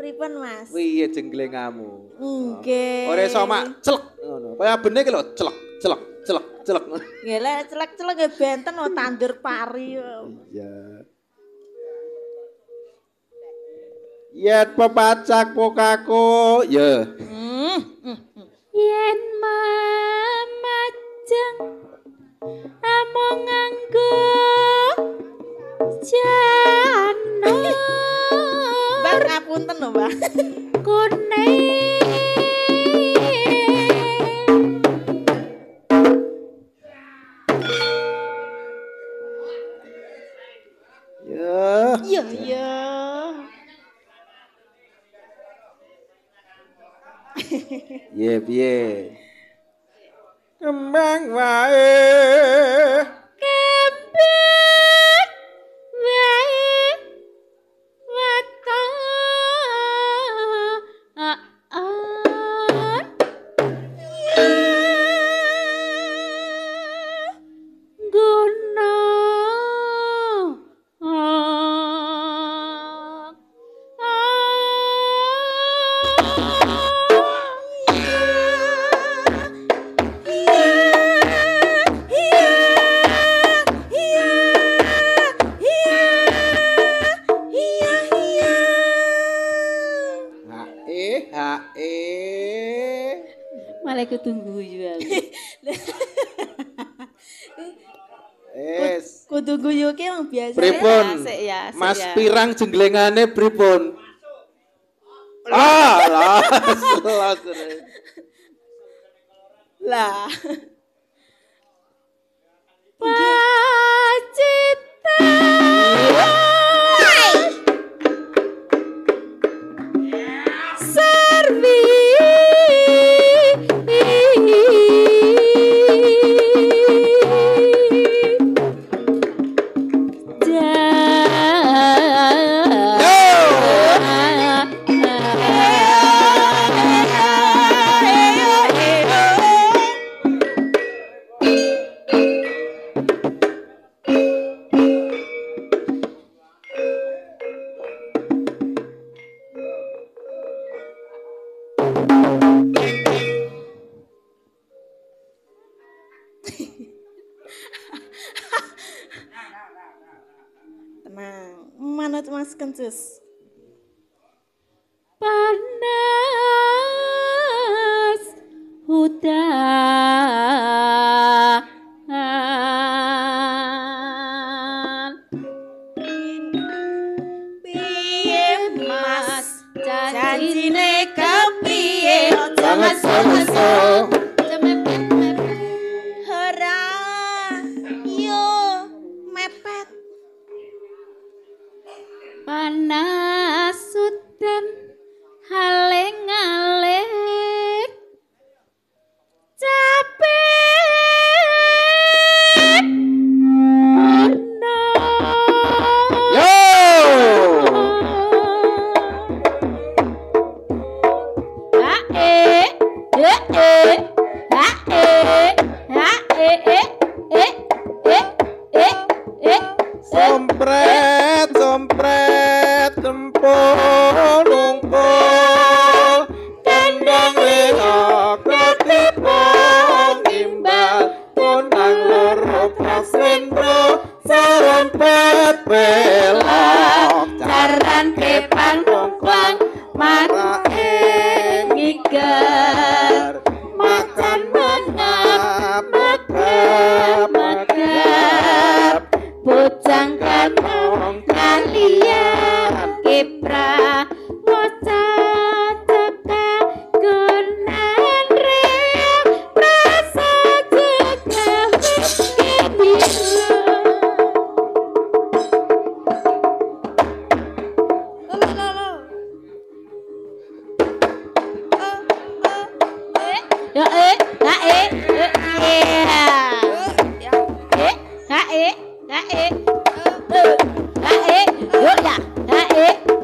Pripun Mas? Piye jengglengmu? Nggih. Ora iso mak celek ngono. Kaya bene ki lho celek celek celek celek. Nggih lek celek-celek nggih benten oh tandur pari. Iya. Yen pepacak pokaku, ya. Yen mamajeng among nganggo jana. Mbak ngapunten lho, Mbak. Kuning. Ya. Iya, iya. Ye piye? Kembang wae. Kembang wae waton. Guna. Malah ketunggu juga. Kudu guyuke wong biasa. Pripun? Mas pirang jenglengane pripun? Lah. Lah. Pacita. Servi. Tenang, manut Mas Kencus. Panas hutan. Piye Mas janjine kepiye jangan so. Panas sudan haleng-aleng capek Yo sompret sompret tempur lungkul tendang lengok ketipung imbal tundang loro praswendro sarempet belok Jaran kepang dongklang marae ngiger macan mengap megap bujang kanong kalian kipra bocah teka gunan reang rasa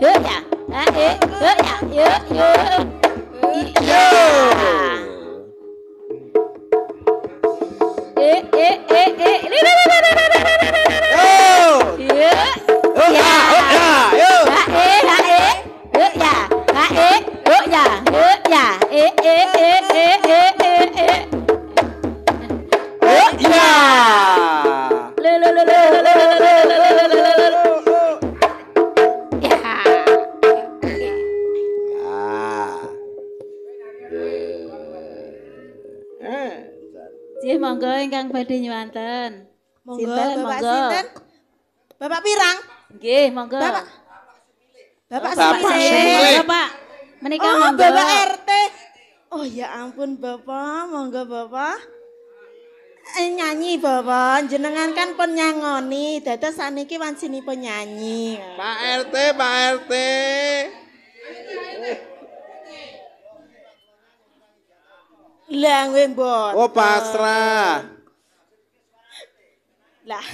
juga ya. monggo ingkang badhe nyuwanten. Monggo, Sinten, Bapak monggo. sinten? Bapak pirang? Nggih, monggo. Bapak Bapak Bapak Sipile. Sipile. Bapak. Menika Oh, monggo. Bapak RT. Oh ya ampun Bapak, monggo Bapak. Nyanyi Bapak, jenengan kan pun nyangoni, dados saniki wansinipun nyanyi. Pak RT, Pak RT. Lah nggih mboten. Oh, pasrah. Lah.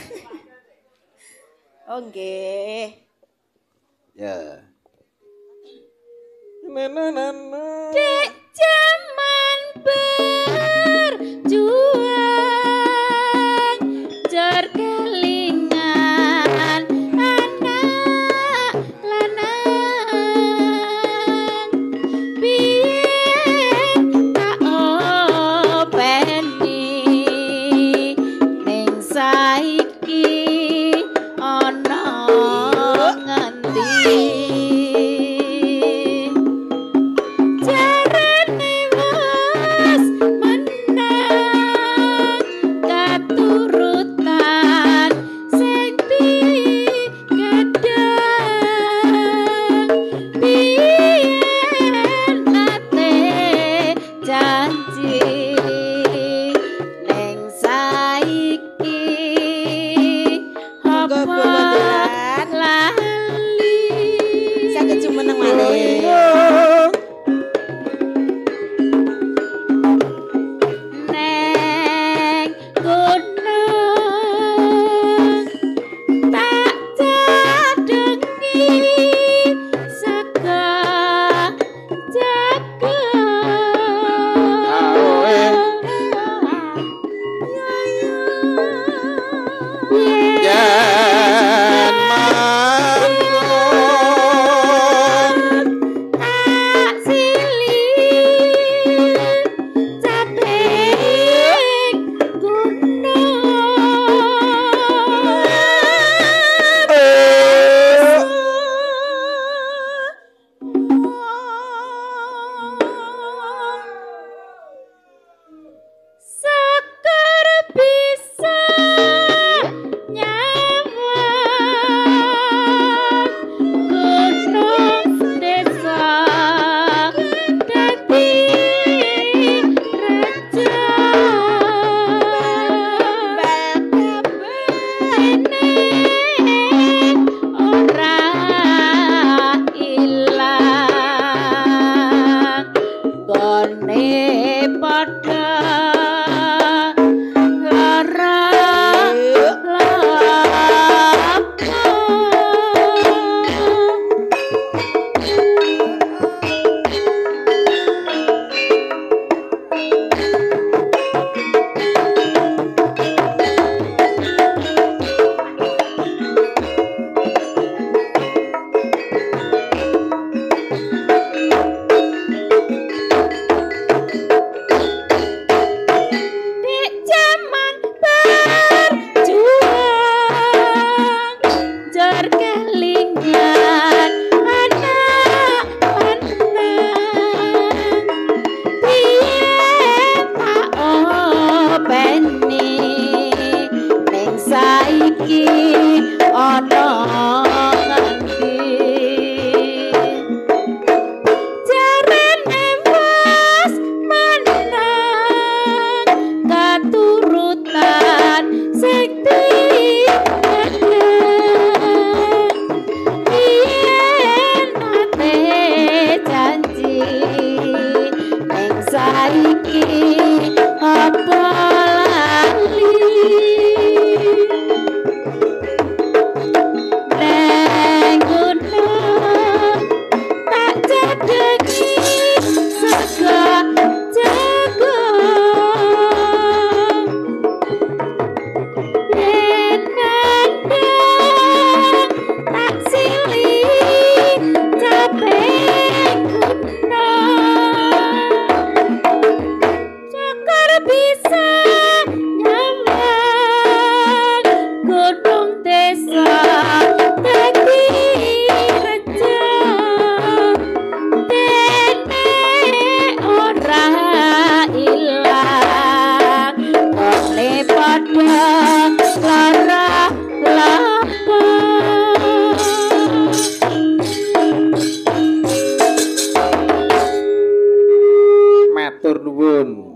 Oh nggih. Ya. Na. Dek jaman berjuang jor kelingan anak lanang biyen tak openi ning saiki ana ngendi jarane Nuwun.